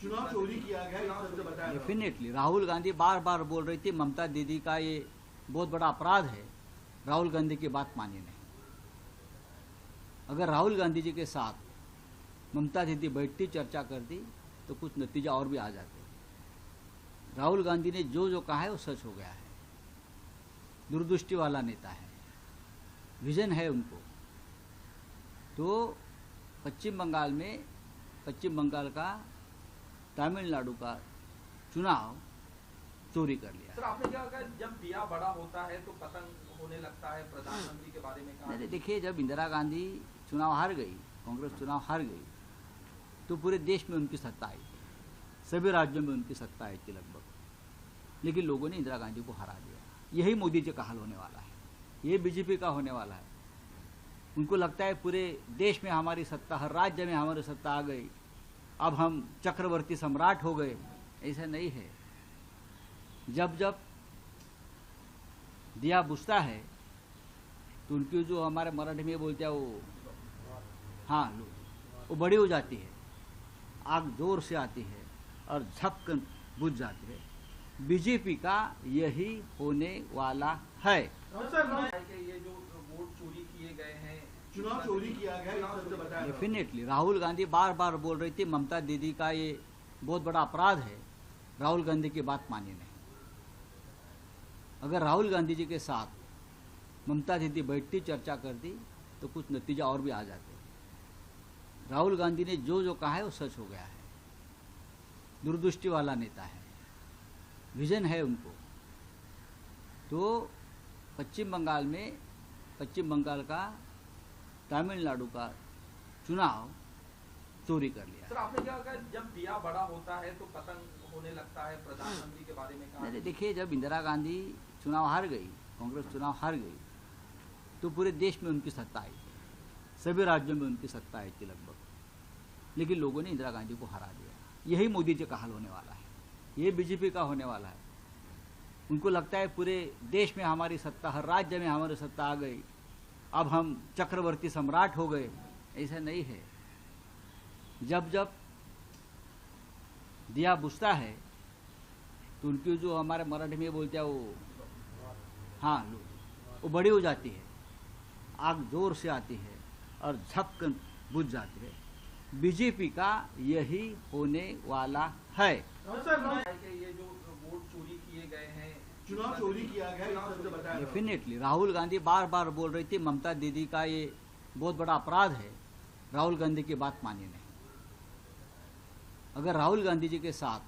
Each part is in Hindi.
चुनाव चोरी किया गया इस तरह से बताया। डेफिनेटली राहुल गांधी बार बार बोल रही थी ममता दीदी का ये बहुत बड़ा अपराध है, राहुल गांधी की बात मानी नहीं। अगर राहुल गांधी जी के साथ ममता दीदी बैठती, चर्चा करती तो कुछ नतीजा और भी आ जाते। राहुल गांधी ने जो जो कहा है वो सच हो गया है। दूरदृष्टि वाला नेता है, विजन है उनको। तो पश्चिम बंगाल का तमिलनाडु का चुनाव चोरी कर लिया। सर, आपने क्या कहा, जब दिया बड़ा होता है तो पतंग होने लगता है, प्रधानमंत्री के बारे में कहा? नहीं, देखिए, जब इंदिरा गांधी चुनाव हार गई, कांग्रेस चुनाव हार गई, तो पूरे देश में उनकी सत्ता आई, सभी राज्यों में उनकी सत्ता आई थी लगभग, लेकिन लोगों ने इंदिरा गांधी को हरा दिया। यही मोदी जी का हाल होने वाला है, ये बीजेपी का होने वाला है। उनको लगता है पूरे देश में हमारी सत्ता, हर राज्य में हमारी सत्ता आ गई, अब हम चक्रवर्ती सम्राट हो गए। ऐसा नहीं है। जब जब दिया बुझता है तो उनकी जो हमारे मराठी में बोलते हैं वो बड़ी हो जाती है, आग जोर से आती है और झपकन बुझ जाती है। बीजेपी का यही होने वाला है। ये जो वोट चोरी किए गए हैं, चुनाव चोरी किया गया इस तरह से बताया। डेफिनेटली राहुल गांधी बार बार बोल रही थी ममता दीदी का ये बहुत बड़ा अपराध है, राहुल गांधी की बात मानी नहीं। अगर राहुल गांधी जी के साथ ममता दीदी बैठती, चर्चा करती तो कुछ नतीजा और भी आ जाते। राहुल गांधी ने जो जो कहा है वो सच हो गया है। दूरदृष्टि वाला नेता है, विजन है उनको। तो पश्चिम बंगाल का तमिलनाडु का चुनाव चोरी कर लिया। सर, आपने क्या कहा, जब दिया बड़ा होता है तो पतंग होने लगता है, प्रधानमंत्री के बारे में कहा? नहीं, देखिए, जब इंदिरा गांधी चुनाव हार गई, कांग्रेस चुनाव हार गई, तो पूरे देश में उनकी सत्ता आई, सभी राज्यों में उनकी सत्ता आई थी लगभग, लेकिन लोगों ने इंदिरा गांधी को हरा दिया। यही मोदी जी का हाल होने वाला है, ये बीजेपी का होने वाला है। उनको लगता है पूरे देश में हमारी सत्ता, हर राज्य में हमारी सत्ता आ गई, अब हम चक्रवर्ती सम्राट हो गए। ऐसा नहीं है। जब जब दिया बुझता है तो उनकी जो हमारे मराठी में बोलते हैं वो बड़ी हो जाती है, आग जोर से आती है और झपकन बुझ जाती है। बीजेपी का यही होने वाला है। ये जो वोट चोरी किए गए हैं, चुनाव चोरी किया गया इस तरह से बताया। डेफिनेटली राहुल गांधी बार बार बोल रही थी ममता दीदी का ये बहुत बड़ा अपराध है, राहुल गांधी की बात मानी नहीं। अगर राहुल गांधी जी के साथ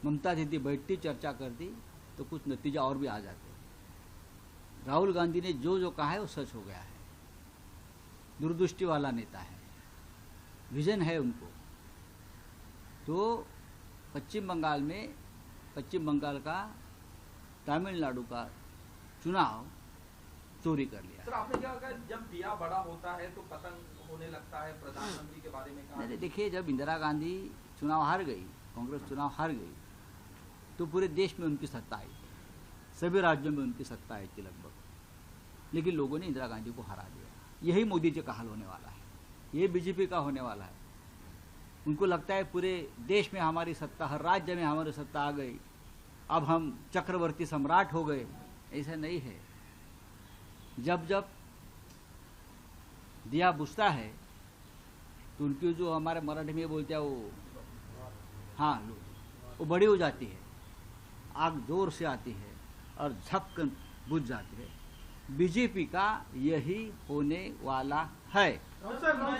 ममता दीदी बैठती, चर्चा करती तो कुछ नतीजा और भी आ जाते। राहुल गांधी ने जो जो कहा है वो सच हो गया है। दूरदृष्टि वाला नेता है, विजन है उनको। तो पश्चिम बंगाल का तमिलनाडु का चुनाव चोरी कर लिया। सर, आपने क्या कहा, जब दिया बड़ा होता है तो पतंग होने लगता है, प्रधानमंत्री के बारे में कहा? नहीं, देखिए, जब इंदिरा गांधी चुनाव हार गई, कांग्रेस चुनाव हार गई, तो पूरे देश में उनकी सत्ता आई, सभी राज्यों में उनकी सत्ता आई थी लगभग, लेकिन लोगों ने इंदिरा गांधी को हरा दिया। यही मोदी जी का हाल होने वाला है, ये बीजेपी का होने वाला है। उनको लगता है पूरे देश में हमारी सत्ता, हर राज्य में हमारी सत्ता आ गई, अब हम चक्रवर्ती सम्राट हो गए। ऐसा नहीं है। जब जब दिया बुझता है तो उनकी जो हमारे मराठी में बोलते हैं वो बड़ी हो जाती है, आग जोर से आती है और झपकन बुझ जाती है। बीजेपी का यही होने वाला है।